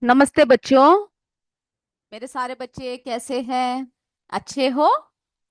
नमस्ते बच्चों। मेरे सारे बच्चे कैसे हैं? अच्छे हो?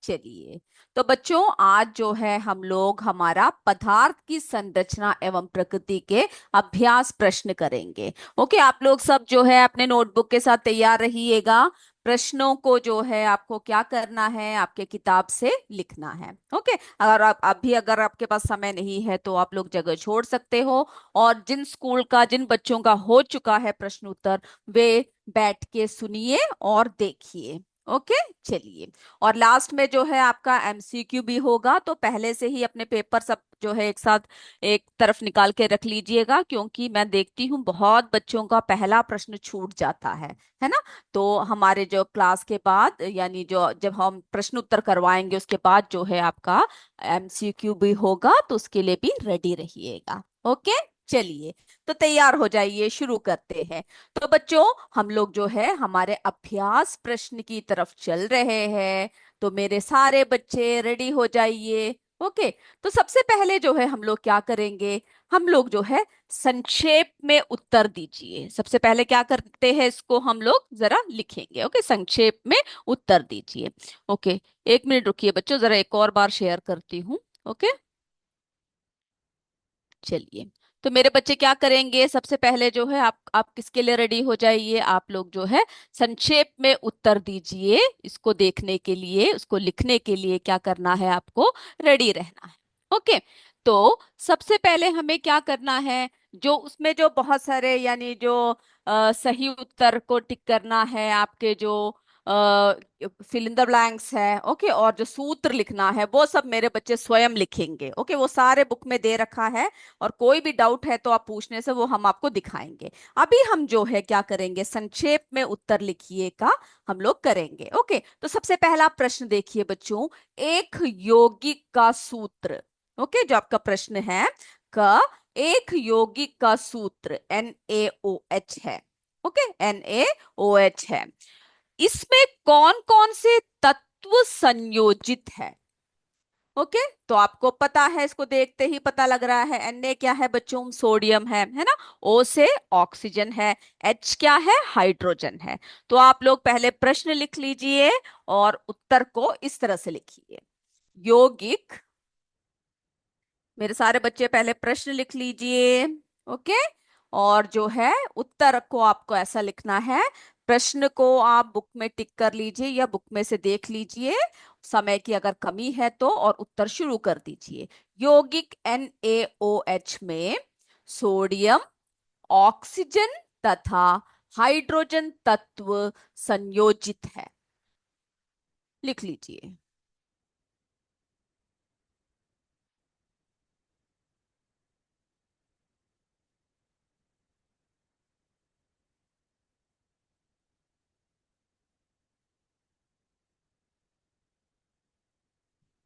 चलिए। तो बच्चों, आज जो है हम लोग हमारा पदार्थ की संरचना एवं प्रकृति के अभ्यास प्रश्न करेंगे। ओके, आप लोग सब जो है अपने नोटबुक के साथ तैयार रहिएगा। प्रश्नों को जो है आपको क्या करना है, आपके किताब से लिखना है। ओके। अगर आप अभी अगर आपके पास समय नहीं है तो आप लोग जगह छोड़ सकते हो। और जिन बच्चों का हो चुका है प्रश्न उत्तर, वे बैठ के सुनिए और देखिए। ओके। चलिए। और लास्ट में जो है आपका एमसीक्यू भी होगा, तो पहले से ही अपने पेपर सब जो है एक साथ एक तरफ निकाल के रख लीजिएगा, क्योंकि मैं देखती हूँ बहुत बच्चों का पहला प्रश्न छूट जाता है ना। तो हमारे जो क्लास के बाद, यानी जो जब हम प्रश्न उत्तर करवाएंगे उसके बाद जो है आपका एमसीक्यू भी होगा, तो उसके लिए भी रेडी रहिएगा। ओके। चलिए। तो तैयार हो जाइए, शुरू करते हैं। तो बच्चों, हम लोग जो है हमारे अभ्यास प्रश्न की तरफ चल रहे हैं। तो मेरे सारे बच्चे रेडी हो जाइए। ओके। तो सबसे पहले जो है हम लोग क्या करेंगे, हम लोग जो है संक्षेप में उत्तर दीजिए। सबसे पहले क्या करते हैं, इसको हम लोग जरा लिखेंगे। ओके, संक्षेप में उत्तर दीजिए। ओके। 1 मिनट रुकिए बच्चों, जरा एक और बार शेयर करती हूँ। ओके। चलिए। तो मेरे बच्चे क्या करेंगे, सबसे पहले जो है आप किसके लिए रेडी हो जाइए, आप लोग जो है संक्षेप में उत्तर दीजिए। इसको देखने के लिए, उसको लिखने के लिए क्या करना है, आपको रेडी रहना है। ओके। तो सबसे पहले हमें क्या करना है, जो उसमें जो बहुत सारे, यानी जो सही उत्तर को टिक करना है, आपके जो फिल इन द ब्लैंक्स है। ओके। और जो सूत्र लिखना है वो सब मेरे बच्चे स्वयं लिखेंगे। ओके, वो सारे बुक में दे रखा है। और कोई भी डाउट है तो आप पूछने से वो हम आपको दिखाएंगे। अभी हम जो है क्या करेंगे, संक्षेप में उत्तर लिखिए का हम लोग करेंगे। ओके। तो सबसे पहला प्रश्न देखिए बच्चों, एक यौगिक का सूत्र। ओके, जो आपका प्रश्न है का एक यौगिक का सूत्र NaOH है। ओके, NaOH है। इसमें कौन कौन से तत्व संयोजित है? ओके। तो आपको पता है, इसको देखते ही पता लग रहा है। Na क्या है बच्चों, सोडियम है ना। O से ऑक्सीजन है। H क्या है, हाइड्रोजन है। तो आप लोग पहले प्रश्न लिख लीजिए और उत्तर को इस तरह से लिखिए। यौगिक, मेरे सारे बच्चे पहले प्रश्न लिख लीजिए। ओके। और जो है उत्तर को आपको ऐसा लिखना है। प्रश्न को आप बुक में टिक कर लीजिए या बुक में से देख लीजिए, समय की अगर कमी है तो, और उत्तर शुरू कर दीजिए। यौगिक NaOH में सोडियम, ऑक्सीजन तथा हाइड्रोजन तत्व संयोजित है। लिख लीजिए।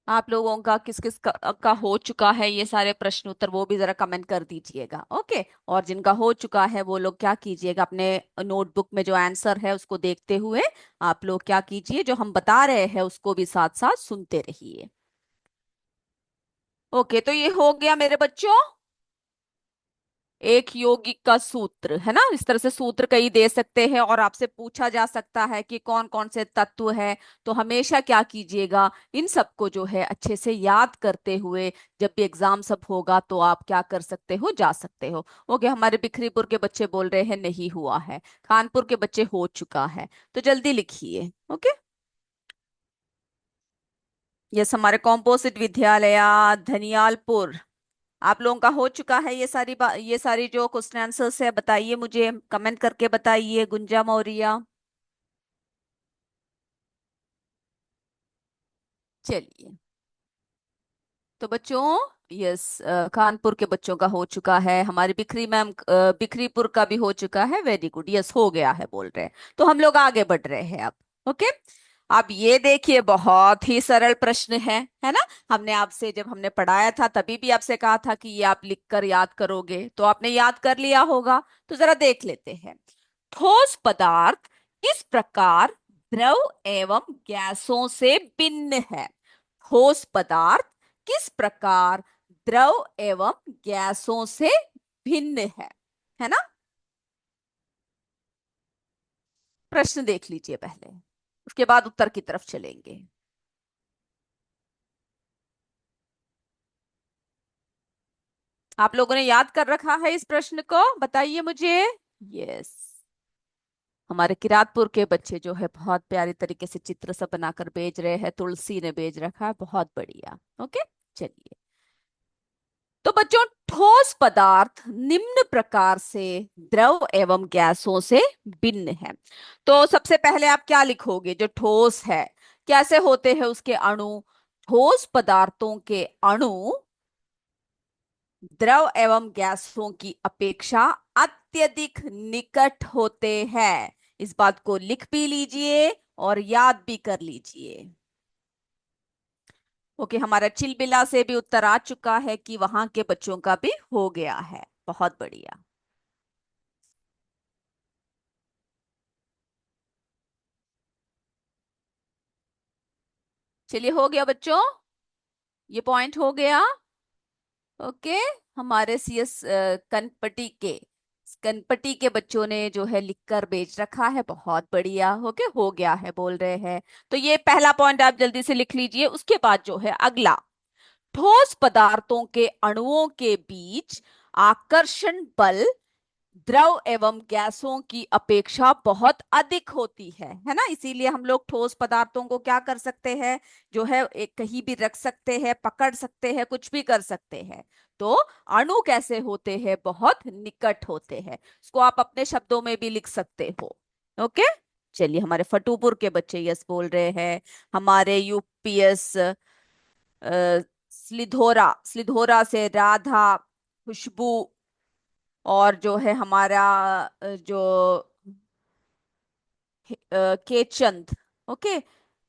आप लोगों का किस किस का हो चुका है ये सारे प्रश्न उत्तर, वो भी जरा कमेंट कर दीजिएगा। ओके। और जिनका हो चुका है वो लोग क्या कीजिएगा, अपने नोटबुक में जो आंसर है उसको देखते हुए आप लोग क्या कीजिए, जो हम बता रहे हैं उसको भी साथ साथ सुनते रहिए। ओके। तो ये हो गया मेरे बच्चों, एक यौगिक का सूत्र है ना। इस तरह से सूत्र कई दे सकते हैं और आपसे पूछा जा सकता है कि कौन कौन से तत्व है। तो हमेशा क्या कीजिएगा, इन सबको जो है अच्छे से याद करते हुए जब भी एग्जाम सब होगा तो आप क्या कर सकते हो, जा सकते हो। ओके, हमारे बिखरीपुर के बच्चे बोल रहे हैं नहीं हुआ है, कानपुर के बच्चे हो चुका है। तो जल्दी लिखिए। ओके। यस, हमारे कॉम्पोजिट विद्यालय धनियालपुर, आप लोगों का हो चुका है। ये सारी जो क्वेश्चन आंसर्स है, बताइए मुझे, कमेंट करके बताइए। गुंजा मौर्य। चलिए। तो बच्चों, यस, कानपुर के बच्चों का हो चुका है। हमारी बिखरी मैम, बिखरीपुर का भी हो चुका है। वेरी गुड, यस हो गया है बोल रहे हैं। तो हम लोग आगे बढ़ रहे हैं अब। ओके। अब ये देखिए, बहुत ही सरल प्रश्न है ना। हमने आपसे जब हमने पढ़ाया था तभी भी आपसे कहा था कि ये आप लिख कर याद करोगे, तो आपने याद कर लिया होगा। तो जरा देख लेते हैं। ठोस पदार्थ किस प्रकार द्रव एवं गैसों से भिन्न है? ठोस पदार्थ किस प्रकार द्रव एवं गैसों से भिन्न है ना। प्रश्न देख लीजिए पहले, उसके बाद उत्तर की तरफ चलेंगे। आप लोगों ने याद कर रखा है इस प्रश्न को, बताइए मुझे। यस। हमारे किरातपुर के बच्चे जो है बहुत प्यारी तरीके से चित्र सब बनाकर भेज रहे हैं, तुलसी ने भेज रखा है, बहुत बढ़िया। ओके, चलिए। तो बच्चों, ठोस पदार्थ निम्न प्रकार से द्रव एवं गैसों से भिन्न है। तो सबसे पहले आप क्या लिखोगे? जो ठोस है, कैसे होते हैं उसके अणु? ठोस पदार्थों के अणु द्रव एवं गैसों की अपेक्षा अत्यधिक निकट होते हैं। इस बात को लिख भी लीजिए और याद भी कर लीजिए। ओके, हमारा चिलबिला से भी उत्तर आ चुका है कि वहां के बच्चों का भी हो गया है। बहुत बढ़िया। चलिए, हो गया बच्चों, ये पॉइंट हो गया। ओके। हमारे सीएस कनपटी के बच्चों ने जो है लिखकर भेज रखा है, बहुत बढ़िया। ओके, हो गया है बोल रहे हैं। तो ये पहला पॉइंट आप जल्दी से लिख लीजिए। उसके बाद जो है अगला, ठोस पदार्थों के अणुओं के बीच आकर्षण बल द्रव एवं गैसों की अपेक्षा बहुत अधिक होती है ना? इसीलिए हम लोग ठोस पदार्थों को क्या कर सकते हैं, जो है एक कहीं भी रख सकते हैं, पकड़ सकते हैं, कुछ भी कर सकते हैं। तो अणु कैसे होते हैं? बहुत निकट होते हैं। इसको आप अपने शब्दों में भी लिख सकते हो। ओके। चलिए, हमारे फटूपुर के बच्चे यस बोल रहे हैं। हमारे यूपीएस स्लिधोरा स्लिधोरा से राधा, खुशबू, और जो है हमारा जो केचंद, ओके,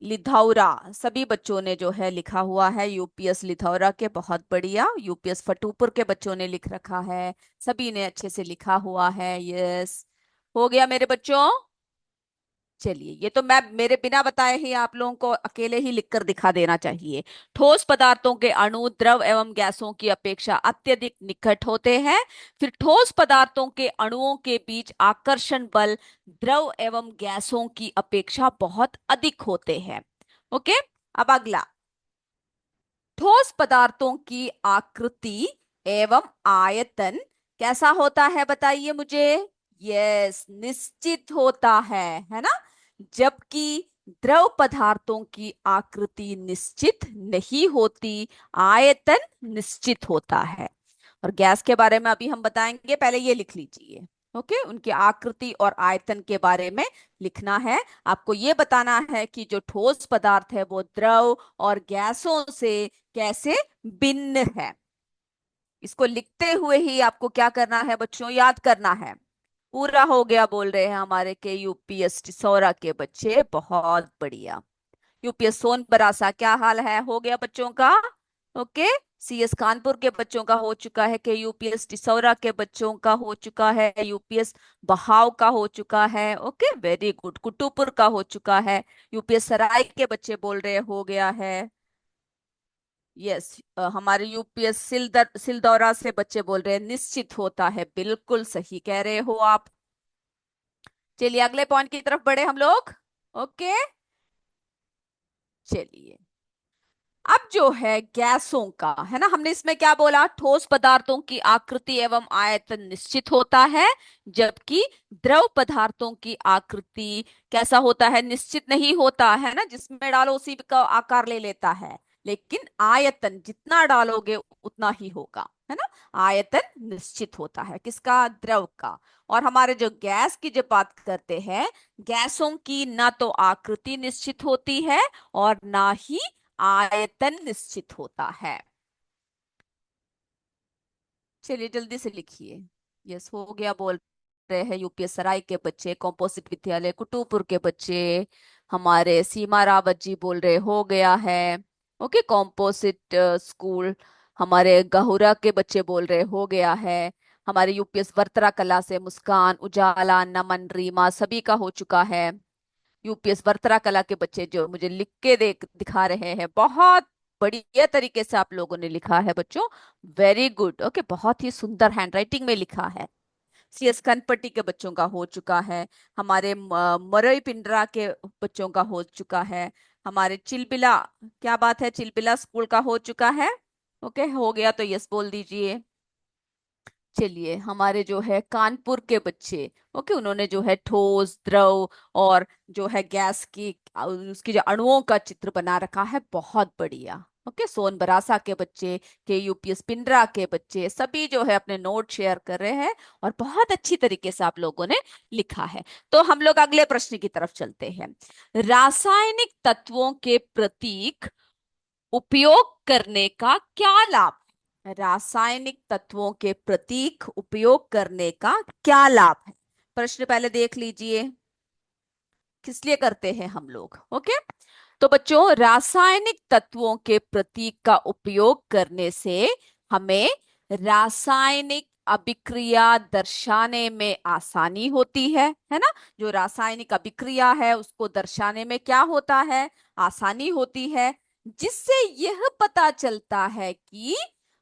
लिधौरा, सभी बच्चों ने जो है लिखा हुआ है यूपीएस लिधौरा के। बहुत बढ़िया। यूपीएस फटूपुर के बच्चों ने लिख रखा है, सभी ने अच्छे से लिखा हुआ है। यस, हो गया मेरे बच्चों। चलिए, ये तो मैं मेरे बिना बताए ही आप लोगों को अकेले ही लिखकर दिखा देना चाहिए। ठोस पदार्थों के अणु द्रव एवं गैसों की अपेक्षा अत्यधिक निकट होते हैं। फिर ठोस पदार्थों के अणुओं के बीच आकर्षण बल द्रव एवं गैसों की अपेक्षा बहुत अधिक होते हैं। ओके। अब अगला, ठोस पदार्थों की आकृति एवं आयतन कैसा होता है? बताइए मुझे। यस, निश्चित होता है ना? जबकि द्रव पदार्थों की आकृति निश्चित नहीं होती, आयतन निश्चित होता है। और गैस के बारे में अभी हम बताएंगे, पहले ये लिख लीजिए। ओके, उनकी आकृति और आयतन के बारे में लिखना है। आपको ये बताना है कि जो ठोस पदार्थ है वो द्रव और गैसों से कैसे भिन्न है। इसको लिखते हुए ही आपको क्या करना है बच्चों? याद करना है। पूरा हो गया बोल रहे हैं हमारे के यूपीएससी सौरा के बच्चे, बहुत बढ़िया। यूपीएस सोनबरासा, क्या हाल है? हो गया बच्चों का। ओके। सीएस कानपुर के बच्चों का हो चुका है, कि यूपीएस टिसौरा के बच्चों का हो चुका है, यूपीएस बहाव का हो चुका है। Okay, very good. कुटुपुर का हो चुका है। यूपीएस सराय के बच्चे बोल रहे हो गया है। यस। हमारे यूपीएस सिलदौरा से बच्चे बोल रहे हैं निश्चित होता है। बिल्कुल सही कह रहे हो आप। चलिए, अगले पॉइंट की तरफ बढ़े हम लोग। ओके। चलिए, अब जो है गैसों का है ना, हमने इसमें क्या बोला? ठोस पदार्थों की आकृति एवं आयतन निश्चित होता है, जबकि द्रव पदार्थों की आकृति कैसा होता है? निश्चित नहीं होता है ना, जिसमें डालो उसी का आकार ले लेता है। लेकिन आयतन जितना डालोगे उतना ही होगा, है ना? आयतन निश्चित होता है, किसका? द्रव का। और हमारे जो गैस की जब बात करते हैं, गैसों की ना तो आकृति निश्चित होती है और ना ही आयतन निश्चित होता है। चलिए, जल्दी से लिखिए। यस, हो गया बोल रहे हैं यूपीएस सराय के बच्चे, कॉम्पोजिट विद्यालय कुटुपुर के बच्चे। हमारे सीमा रावत जी बोल रहे हो गया है। Okay, composite school. हमारे गहुरा के बच्चे बोल रहे हो गया है। हमारे यूपीएस वर्तरा कला से मुस्कान, उजाला, नमन, रीमा, सभी का हो चुका है। यूपीएस वर्तरा कला के बच्चे जो मुझे लिख के दिखा रहे हैं, बहुत बढ़िया तरीके से आप लोगों ने लिखा है बच्चों। Very good. ओके, बहुत ही सुंदर हैंडराइटिंग में लिखा है। सीएस कनपट्टी के बच्चों का हो चुका है, हमारे मरई पिंडरा के बच्चों का हो चुका है, हमारे चिलबिला, क्या बात है, चिलबिला स्कूल का हो चुका है। ओके, हो गया तो यस बोल दीजिए। चलिए, हमारे जो है कानपुर के बच्चे, ओके, उन्होंने जो है ठोस, द्रव और जो है गैस की उसकी जो अणुओं का चित्र बना रखा है, बहुत बढ़िया। ओके, सोन बरासा के बच्चे, के यूपीएस पिंडरा के बच्चे सभी जो है अपने नोट शेयर कर रहे हैं और बहुत अच्छी तरीके से आप लोगों ने लिखा है। तो हम लोग अगले प्रश्न की तरफ चलते हैं। रासायनिक तत्वों के प्रतीक उपयोग करने का क्या लाभ है? रासायनिक तत्वों के प्रतीक उपयोग करने का क्या लाभ है? प्रश्न पहले देख लीजिए, किस लिए करते हैं हम लोग। ओके, तो बच्चों, रासायनिक तत्वों के प्रतीक का उपयोग करने से हमें रासायनिक अभिक्रिया दर्शाने में आसानी होती है ना। जो रासायनिक अभिक्रिया है उसको दर्शाने में क्या होता है, आसानी होती है, जिससे यह पता चलता है कि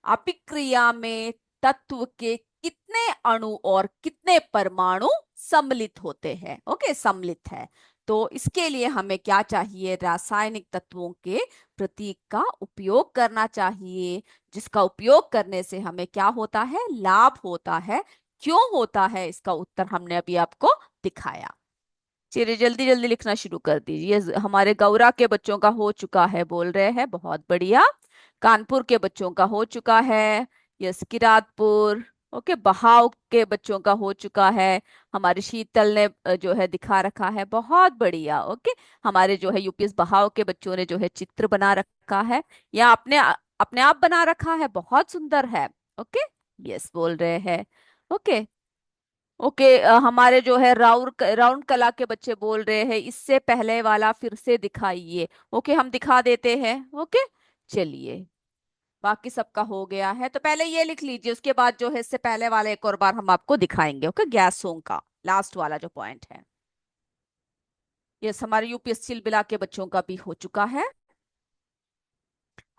अभिक्रिया में तत्व के कितने अणु और कितने परमाणु सम्मिलित होते हैं। ओके, सम्मिलित है। तो इसके लिए हमें क्या चाहिए, रासायनिक तत्वों के प्रतीक का उपयोग करना चाहिए, जिसका उपयोग करने से हमें क्या होता है, लाभ होता है। क्यों होता है, इसका उत्तर हमने अभी आपको दिखाया। चलिए, जल्दी जल्दी लिखना शुरू कर दीजिए। हमारे गौरा के बच्चों का हो चुका है, बोल रहे हैं, बहुत बढ़िया। कानपुर के बच्चों का हो चुका है, यस, किरातपुर। ओके, बहाव के बच्चों का हो चुका है, हमारे शीतल ने जो है दिखा रखा है, बहुत बढ़िया। ओके, हमारे जो है यूपीएस बहाव के बच्चों ने जो है चित्र बना रखा है, या अपने अपने आप बना रखा है, बहुत सुंदर है। ओके, यस बोल रहे हैं। ओके, ओके, हमारे जो है राउंड कला के बच्चे बोल रहे हैं, इससे पहले वाला फिर से दिखाइए। ओके, हम दिखा देते हैं। ओके, चलिए, बाकी सबका हो गया है तो पहले ये लिख लीजिए, उसके बाद जो है इससे पहले वाला एक और बार हम आपको दिखाएंगे। ओके, गैसों का लास्ट वाला जो पॉइंट है, ये हमारे यूपीएस चिलबिला के बच्चों का भी हो चुका है,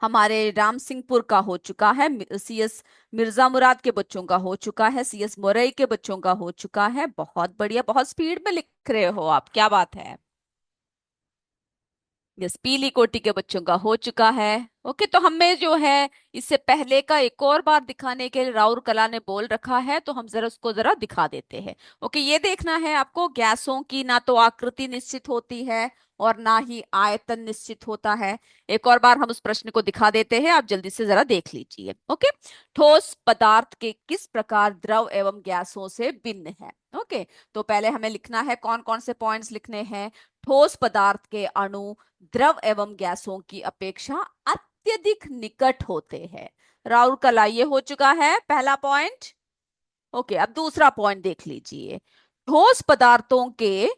हमारे राम सिंहपुर का हो चुका है, सीएस मिर्जा मुराद के बच्चों का हो चुका है, सीएस मोरई के बच्चों का हो चुका है। बहुत बढ़िया, बहुत स्पीड में लिख रहे हो आप, क्या बात है। यस, पीली कोटि के बच्चों का हो चुका है। ओके, तो हमें जो है इससे पहले का एक और बार दिखाने के लिए राउर कला ने बोल रखा है, तो हम जरा उसको जरा दिखा देते हैं। ओके, ये देखना है आपको, गैसों की ना तो आकृति निश्चित होती है और ना ही आयतन निश्चित होता है। एक और बार हम उस प्रश्न को दिखा देते हैं, आप जल्दी से जरा देख लीजिए। ओके, ठोस पदार्थ के किस प्रकार द्रव एवं गैसों से भिन्न है। ओके, तो पहले हमें लिखना है, कौन कौन से पॉइंट्स लिखने हैं। ठोस पदार्थ के अणु द्रव एवं गैसों की अपेक्षा अत्यधिक निकट होते हैं। राउर कला, ये हो चुका है पहला पॉइंट। ओके, अब दूसरा पॉइंट देख लीजिए। ठोस पदार्थों के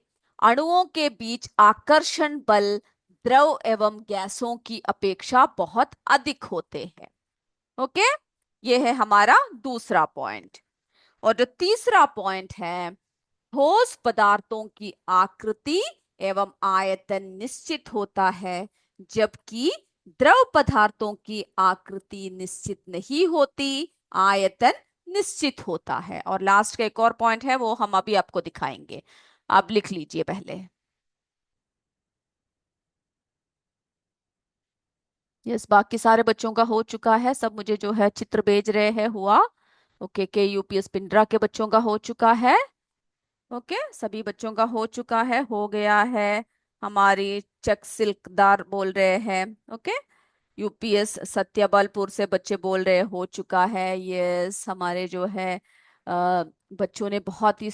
अणुओं के बीच आकर्षण बल द्रव एवं गैसों की अपेक्षा बहुत अधिक होते हैं। ओके, ये है हमारा दूसरा पॉइंट। और जो तीसरा पॉइंट है, ठोस पदार्थों की आकृति एवं आयतन निश्चित होता है, जबकि द्रव पदार्थों की आकृति निश्चित नहीं होती, आयतन निश्चित होता है। और लास्ट का एक और पॉइंट है, वो हम अभी आपको दिखाएंगे, आप लिख लीजिए पहले। यस, बाकी सारे बच्चों का हो चुका है, सब मुझे जो है चित्र भेज रहे हैं, हुआ। ओके, के यूपीएस पिंडरा के बच्चों का हो चुका है। ओके, सभी बच्चों का हो चुका है, हो गया है। हमारी चक सिल्कदार बोल रहे हैं। ओके, यूपीएस सत्याबलपुर से बच्चे बोल रहे, हो चुका है। यस, हमारे जो है बच्चों ने बहुत ही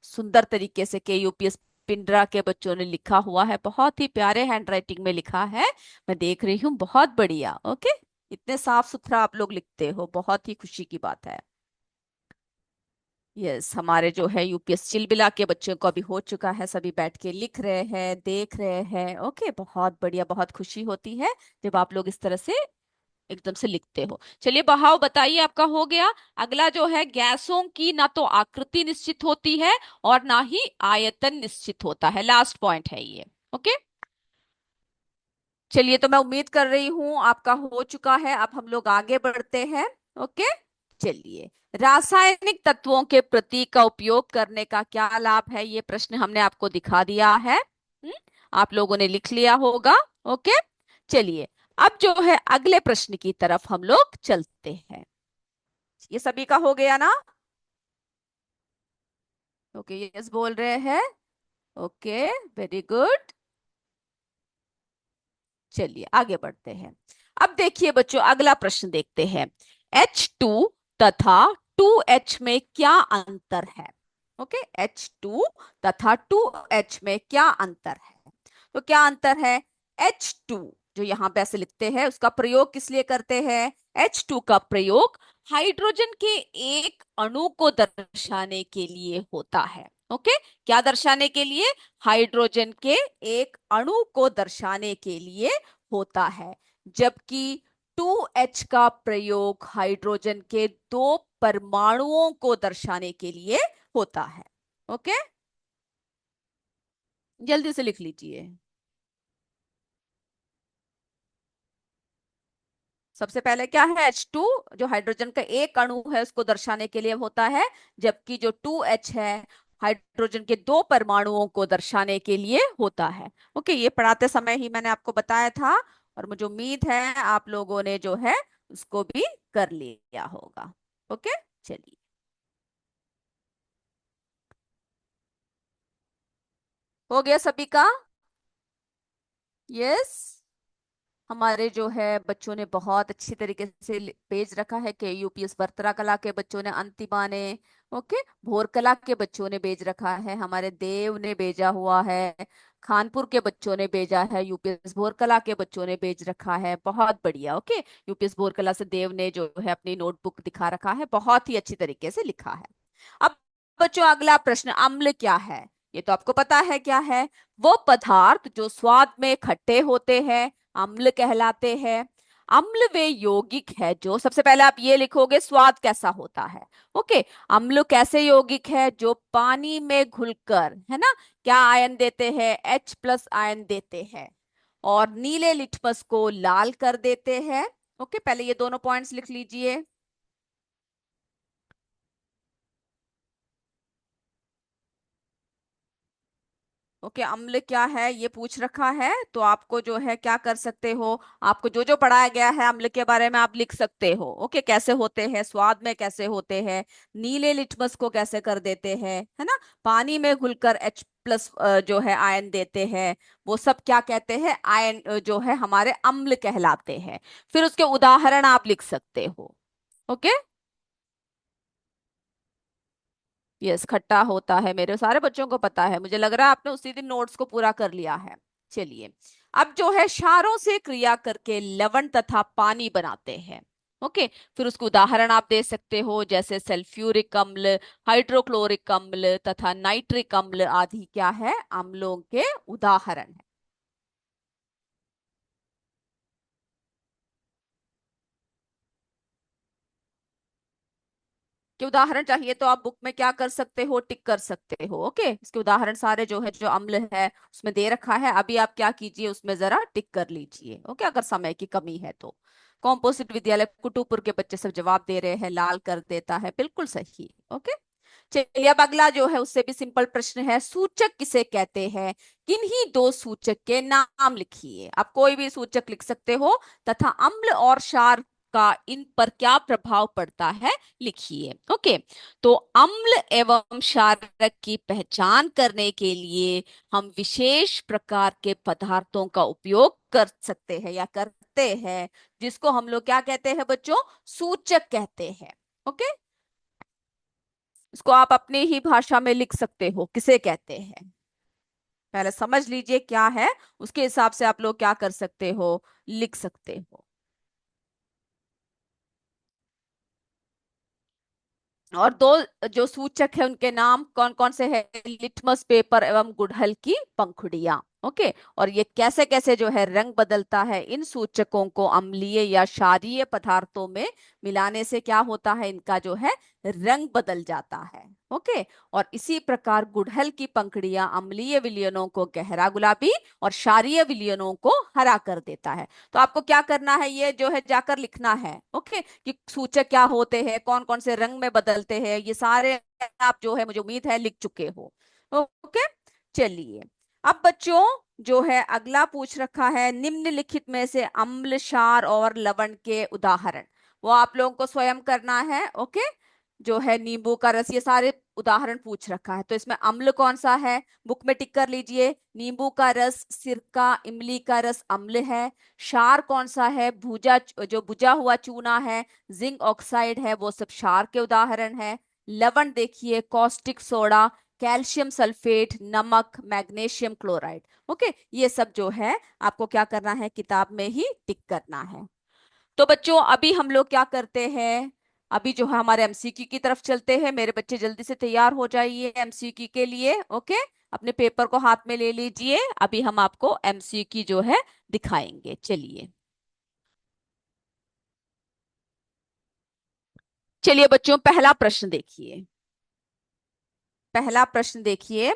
सुंदर तरीके से, के यूपीएस पिंडरा के बच्चों ने लिखा हुआ है, बहुत ही प्यारे हैंडराइटिंग में लिखा है, मैं देख रही हूँ, बहुत बढ़िया। ओके, इतने साफ सुथरा आप लोग लिखते हो, बहुत ही खुशी की बात है। यस, हमारे जो है यूपीएस चिलबिला के बच्चों को अभी हो चुका है, सभी बैठ के लिख रहे हैं, देख रहे हैं। ओके, बहुत बढ़िया, बहुत खुशी होती है जब आप लोग इस तरह से एकदम से लिखते हो। चलिए, बहाव बताइए, आपका हो गया। अगला जो है, गैसों की ना तो आकृति निश्चित होती है और ना ही आयतन निश्चित होता है, लास्ट पॉइंट है ये। ओके, चलिए, तो मैं उम्मीद कर रही हूं आपका हो चुका है, अब हम लोग आगे बढ़ते हैं। ओके, चलिए, रासायनिक तत्वों के प्रतीक का उपयोग करने का क्या लाभ है, ये प्रश्न हमने आपको दिखा दिया है। आप लोगों ने लिख लिया होगा। ओके, चलिए अब जो है अगले प्रश्न की तरफ हम लोग चलते हैं। ये सभी का हो गया ना? ओके, यस बोल रहे हैं। Okay, very good. चलिए आगे बढ़ते हैं। अब देखिए बच्चों, अगला प्रश्न देखते हैं। H2 तथा 2H में क्या अंतर है? ओके, H2 तथा 2H में क्या अंतर है? तो क्या अंतर है? H2 जो यहाँ पे ऐसे लिखते हैं, उसका प्रयोग किस लिए करते हैं? H2 का प्रयोग हाइड्रोजन के एक अणु को दर्शाने के लिए होता है। ओके, क्या दर्शाने के लिए? हाइड्रोजन के एक अणु को दर्शाने के लिए होता है। जबकि 2H का प्रयोग हाइड्रोजन के दो परमाणुओं को दर्शाने के लिए होता है। ओके, जल्दी से लिख लीजिए। सबसे पहले क्या है? H2 जो हाइड्रोजन का एक अणु है उसको दर्शाने के लिए होता है, जबकि जो 2H है हाइड्रोजन के दो परमाणुओं को दर्शाने के लिए होता है। ओके, ये पढ़ाते समय ही मैंने आपको बताया था, और मुझे उम्मीद है आप लोगों ने जो है उसको भी कर लिया होगा। ओके, चलिए। हो गया सभी का? यस। हमारे जो है बच्चों ने बहुत अच्छी तरीके से पेज रखा है कि यूपीएस बर्तरा कला के बच्चों ने, अंतिमा ने, ओके, भोर कला के बच्चों ने भेज रखा है, हमारे देव ने भेजा हुआ है, खानपुर के बच्चों ने भेजा है, यूपीएस भोर कला के बच्चों ने भेज रखा है। बहुत बढ़िया। ओके, यूपीएस भोर कला से देव ने जो है अपनी नोटबुक दिखा रखा है, बहुत ही अच्छी तरीके से लिखा है। अब बच्चों अगला प्रश्न, अम्ल क्या है? ये तो आपको पता है क्या है। वो पदार्थ जो स्वाद में खट्टे होते हैं अम्ल कहलाते हैं। अम्ल वे यौगिक है जो, सबसे पहले आप ये लिखोगे स्वाद कैसा होता है। ओके, अम्ल कैसे यौगिक है? जो पानी में घुलकर, है ना, क्या आयन देते हैं? H+ आयन देते हैं, और नीले लिटमस को लाल कर देते हैं। ओके, पहले ये दोनों पॉइंट्स लिख लीजिए। ओके, अम्ल क्या है ये पूछ रखा है, तो आपको जो है क्या कर सकते हो, आपको जो जो पढ़ाया गया है अम्ल के बारे में आप लिख सकते हो। ओके, कैसे होते हैं, स्वाद में कैसे होते हैं, नीले लिटमस को कैसे कर देते हैं, है ना, पानी में घुलकर H+ जो है आयन देते हैं, वो सब क्या कहते हैं? आयन जो है हमारे अम्ल कहलाते हैं। फिर उसके उदाहरण आप लिख सकते हो। ओके, यस, खट्टा होता है, मेरे सारे बच्चों को पता है, मुझे लग रहा है आपने उसी दिन नोट्स को पूरा कर लिया है। चलिए, अब जो है क्षारों से क्रिया करके लवण तथा पानी बनाते हैं। ओके, फिर उसको उदाहरण आप दे सकते हो, जैसे सल्फ्यूरिक अम्ल, हाइड्रोक्लोरिक अम्ल तथा नाइट्रिक अम्ल आदि क्या है? अम्लों के उदाहरण है। के उदाहरण चाहिए तो आप बुक में क्या कर सकते हो? टिक कर सकते हो। ओके, इसके उदाहरण सारे जो है, जो अम्ल है उसमें दे रखा है, अभी आप क्या कीजिए, उसमें जरा टिक कर लीजिए। ओके, अगर समय की कमी है तो। कॉम्पोजिट विद्यालय कुटुपुर के बच्चे सब जवाब दे रहे हैं, लाल कर देता है, बिल्कुल सही। ओके, चलिए अब अगला जो है उससे भी सिंपल प्रश्न है, सूचक किसे कहते हैं? किन्हीं दो सूचक के नाम लिखिए। आप कोई भी सूचक लिख सकते हो, तथा अम्ल और क्षार का इन पर क्या प्रभाव पड़ता है लिखिए। ओके, तो अम्ल एवं क्षारक की पहचान करने के लिए हम विशेष प्रकार के पदार्थों का उपयोग कर सकते हैं या करते हैं, जिसको हम लोग क्या कहते हैं बच्चों? सूचक कहते हैं। ओके, इसको आप अपने ही भाषा में लिख सकते हो किसे कहते हैं, पहले समझ लीजिए क्या है, उसके हिसाब से आप लोग क्या कर सकते हो, लिख सकते हो। और दो जो सूचक है उनके नाम कौन कौन से हैं? लिटमस पेपर एवं गुड़हल की पंखुड़ियां। ओके। और ये कैसे कैसे जो है रंग बदलता है, इन सूचकों को अम्लीय या क्षारीय पदार्थों में मिलाने से क्या होता है, इनका जो है रंग बदल जाता है। ओके। और इसी प्रकार गुड़हल की पंखुड़ियां अम्लीय विलयनों को गहरा गुलाबी और क्षारीय विलयनों को हरा कर देता है। तो आपको क्या करना है, ये जो है जाकर लिखना है। ओके, कि सूचक क्या होते हैं, कौन कौन से रंग में बदलते हैं, ये सारे आप जो है मुझे उम्मीद है लिख चुके हो। ओके। चलिए, अब बच्चों जो है अगला पूछ रखा है, निम्नलिखित में से अम्ल, क्षार और लवण के उदाहरण। वो आप लोगों को स्वयं करना है। ओके। जो है नींबू का रस, ये सारे उदाहरण पूछ रखा है। तो इसमें अम्ल कौन सा है, बुक में टिक कर लीजिए। नींबू का रस, सिरका, इमली का रस अम्ल है। क्षार कौन सा है, भुजा, जो बुझा हुआ चूना है, जिंक ऑक्साइड है, वो सब क्षार के उदाहरण है। लवण देखिए, कॉस्टिक सोडा, कैल्शियम सल्फेट, नमक, मैग्नीशियम क्लोराइड। ओके, ये सब जो है आपको क्या करना है, किताब में ही टिक करना है। तो बच्चों अभी हम लोग क्या करते हैं, अभी जो है हमारे एमसीक्यू की तरफ चलते हैं। मेरे बच्चे जल्दी से तैयार हो जाइए एमसीक्यू के लिए। ओके, अपने पेपर को हाथ में ले लीजिए, अभी हम आपको एमसीक्यू जो है दिखाएंगे। चलिए, चलिए बच्चों, पहला प्रश्न देखिए। पहला प्रश्न देखिए,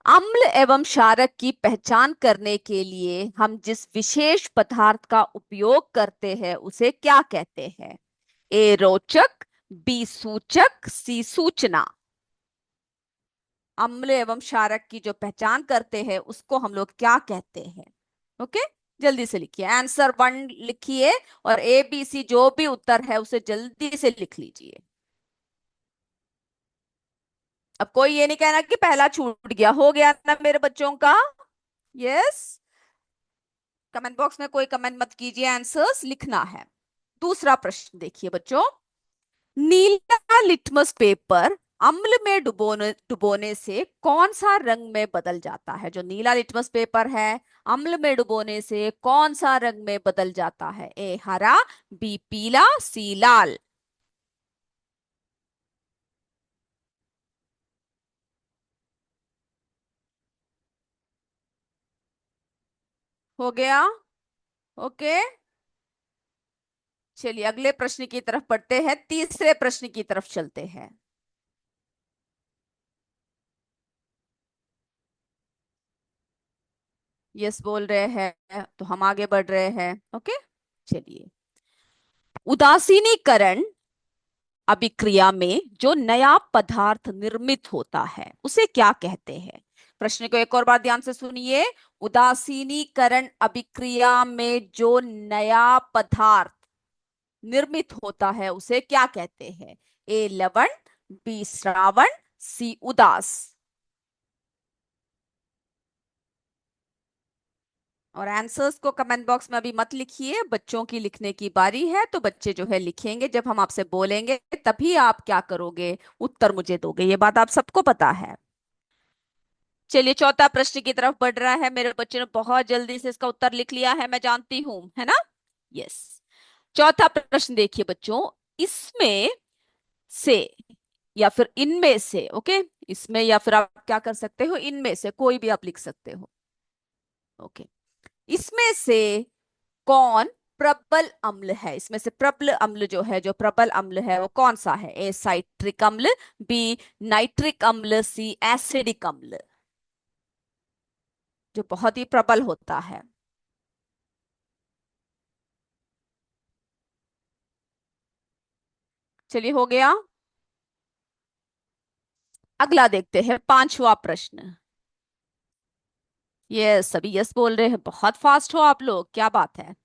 अम्ल एवं क्षारक की पहचान करने के लिए हम जिस विशेष पदार्थ का उपयोग करते हैं उसे क्या कहते हैं? ए रोचक, बी सूचक, सी सूचना। अम्ल एवं क्षारक की जो पहचान करते हैं उसको हम लोग क्या कहते हैं? ओके, जल्दी से लिखिए, आंसर वन लिखिए, और ए बी सी जो भी उत्तर है उसे जल्दी से लिख लीजिए। अब कोई ये नहीं कहना कि पहला छूट गया, हो गया ना मेरे बच्चों का? यस। कमेंट बॉक्स में कोई कमेंट मत कीजिए, आंसर्स लिखना है। दूसरा प्रश्न देखिए बच्चों, नीला लिटमस पेपर अम्ल में डुबोने डुबोने से कौन सा रंग में बदल जाता है? जो नीला लिटमस पेपर है, अम्ल में डुबोने से कौन सा रंग में बदल जाता है? ए हरा, बी पीला, सी लाल। हो गया? ओके। चलिए अगले प्रश्न की तरफ बढ़ते हैं, तीसरे प्रश्न की तरफ चलते हैं। यस बोल रहे हैं तो हम आगे बढ़ रहे हैं। ओके। चलिए, उदासीनीकरण अभिक्रिया में जो नया पदार्थ निर्मित होता है उसे क्या कहते हैं? प्रश्न को एक और बार ध्यान से सुनिए। उदासीनीकरण अभिक्रिया में जो नया पदार्थ निर्मित होता है उसे क्या कहते हैं? ए लवण, बी श्रावण, सी उदास। और आंसर्स को कमेंट बॉक्स में अभी मत लिखिए, बच्चों की लिखने की बारी है। तो बच्चे जो है लिखेंगे, जब हम आपसे बोलेंगे तभी आप क्या करोगे, उत्तर मुझे दोगे, ये बात आप सबको पता है। चलिए चौथा प्रश्न की तरफ बढ़ रहा है, मेरे बच्चे ने बहुत जल्दी से इसका उत्तर लिख लिया है, मैं जानती हूं, है ना? यस। चौथा प्रश्न देखिए बच्चों, इसमें से या फिर इनमें से, ओके, इसमें या फिर आप क्या कर सकते हो, इनमें से कोई भी आप लिख सकते हो। ओके, इसमें से कौन प्रबल अम्ल है? इसमें से प्रबल अम्ल जो है, जो प्रबल अम्ल है वो कौन सा है? ए साइट्रिक अम्ल, बी नाइट्रिक अम्ल, सी एसिडिक अम्ल। जो बहुत ही प्रबल होता है। चलिए हो गया। अगला देखते हैं, पांचवा प्रश्न। ये सभी यस बोल रहे हैं, बहुत फास्ट हो आप लोग, क्या बात है।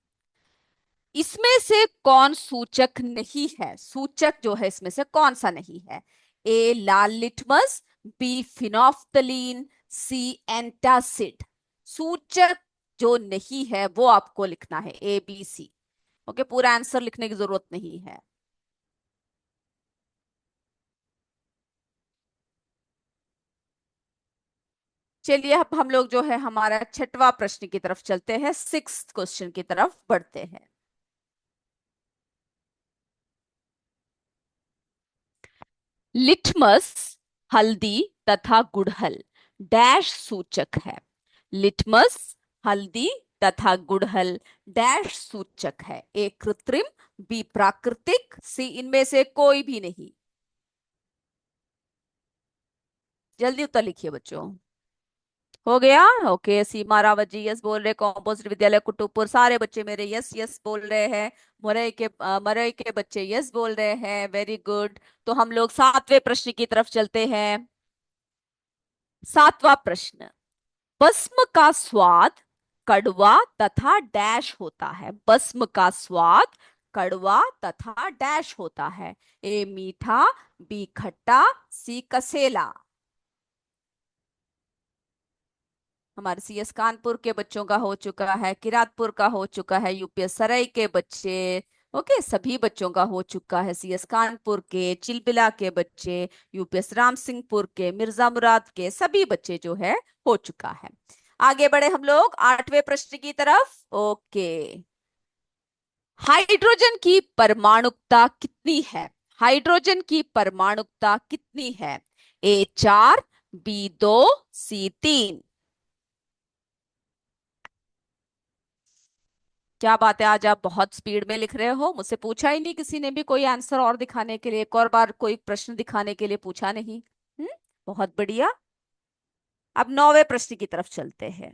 इसमें से कौन सूचक नहीं है? सूचक जो है इसमें से कौन सा नहीं है? ए लाल लिटमस, बी फिनोफ्थलीन, सी एंटासिड। सूचक जो नहीं है वो आपको लिखना है, ए बी सी। ओके, पूरा आंसर लिखने की जरूरत नहीं है। चलिए अब हम लोग जो है हमारा छठवां प्रश्न की तरफ चलते हैं, सिक्स क्वेश्चन की तरफ बढ़ते हैं। लिटमस, हल्दी तथा गुड़हल डैश सूचक है। लिटमस, हल्दी तथा गुड़हल डैश सूचक है? ए कृत्रिम, बी प्राकृतिक, सी इनमें से कोई भी नहीं। जल्दी उत्तर लिखिए बच्चों। हो गया। ओके, सीमा रावत जी यस बोल रहे, कॉम्पोजिट विद्यालय कुटुपुर सारे बच्चे मेरे यस यस बोल रहे हैं। मरई के बच्चे यस बोल रहे हैं, वेरी गुड। तो हम लोग सातवें प्रश्न की तरफ चलते हैं। सातवां प्रश्न। भस्म का स्वाद कड़वा तथा डैश होता है? भस्म का स्वाद कड़वा तथा डैश होता है? ए मीठा, बी खट्टा, सी कसेला। हमारे सीएस कानपुर के बच्चों का हो चुका है, किरातपुर का हो चुका है, यूपीएस सराय के बच्चे, ओके सभी बच्चों का हो चुका है, सीएस कानपुर के, चिलबिला के बच्चे, यूपीएस राम सिंहपुर के, मिर्जा मुराद के सभी बच्चे जो है हो चुका है। आगे बढ़े हम लोग आठवें प्रश्न की तरफ। ओके, हाइड्रोजन की परमाणुकता कितनी है? हाइड्रोजन की परमाणुकता कितनी है? ए 4, बी 2, सी 3। क्या बात है, आज आप बहुत स्पीड में लिख रहे हो, मुझसे पूछा ही नहीं किसी ने भी कोई आंसर और दिखाने के लिए, एक और बार कोई प्रश्न दिखाने के लिए पूछा नहीं। हम्म, बहुत बढ़िया। अब नौवे प्रश्न की तरफ चलते हैं।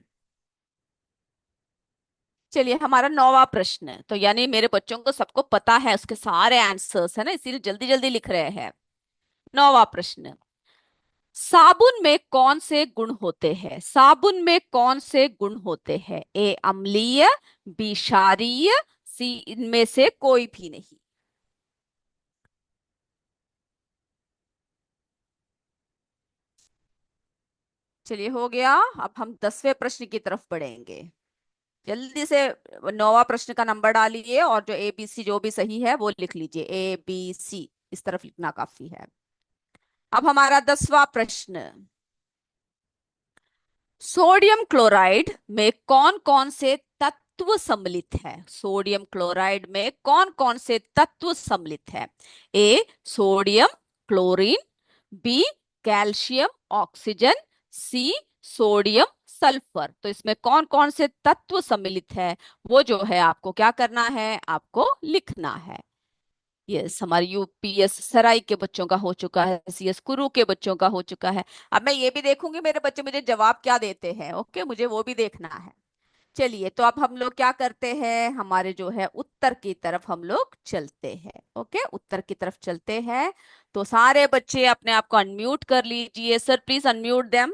चलिए, हमारा नौवा प्रश्न, तो यानी मेरे बच्चों को सबको पता है, उसके सारे आंसर्स है ना, इसीलिए जल्दी जल्दी लिख रहे हैं। नौवा प्रश्न। साबुन में कौन से गुण होते हैं? साबुन में कौन से गुण होते हैं? ए अम्लीय, बी क्षारीय, सी इनमें से कोई भी नहीं। चलिए, हो गया। अब हम 10वें प्रश्न की तरफ बढ़ेंगे। जल्दी से नौवा प्रश्न का नंबर डालिए और जो ए बी सी जो भी सही है वो लिख लीजिए, ए बी सी इस तरफ लिखना काफी है। अब हमारा 10वां प्रश्न। सोडियम क्लोराइड में कौन कौन से तत्व सम्मिलित है? सोडियम क्लोराइड में कौन कौन से तत्व सम्मिलित है? A sodium chlorine, B calcium oxygen, C sodium sulphur. तो इसमें कौन कौन से तत्व सम्मिलित है वो जो है आपको क्या करना है, आपको लिखना है। यस, हमारे यूपीएस सराय के बच्चों का हो चुका है, सीएस कुरु के बच्चों का हो चुका है। अब मैं ये भी देखूंगी मेरे बच्चे मुझे जवाब क्या देते हैं, ओके मुझे वो भी देखना है। चलिए, तो अब हम लोग क्या करते हैं, हमारे जो है उत्तर की तरफ हम लोग चलते हैं। ओके, उत्तर की तरफ चलते हैं। तो सारे बच्चे अपने आप को अनम्यूट कर लीजिए, सर प्लीज अनम्यूट देम।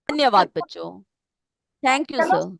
धन्यवाद बच्चों, थैंक यू चलो सर।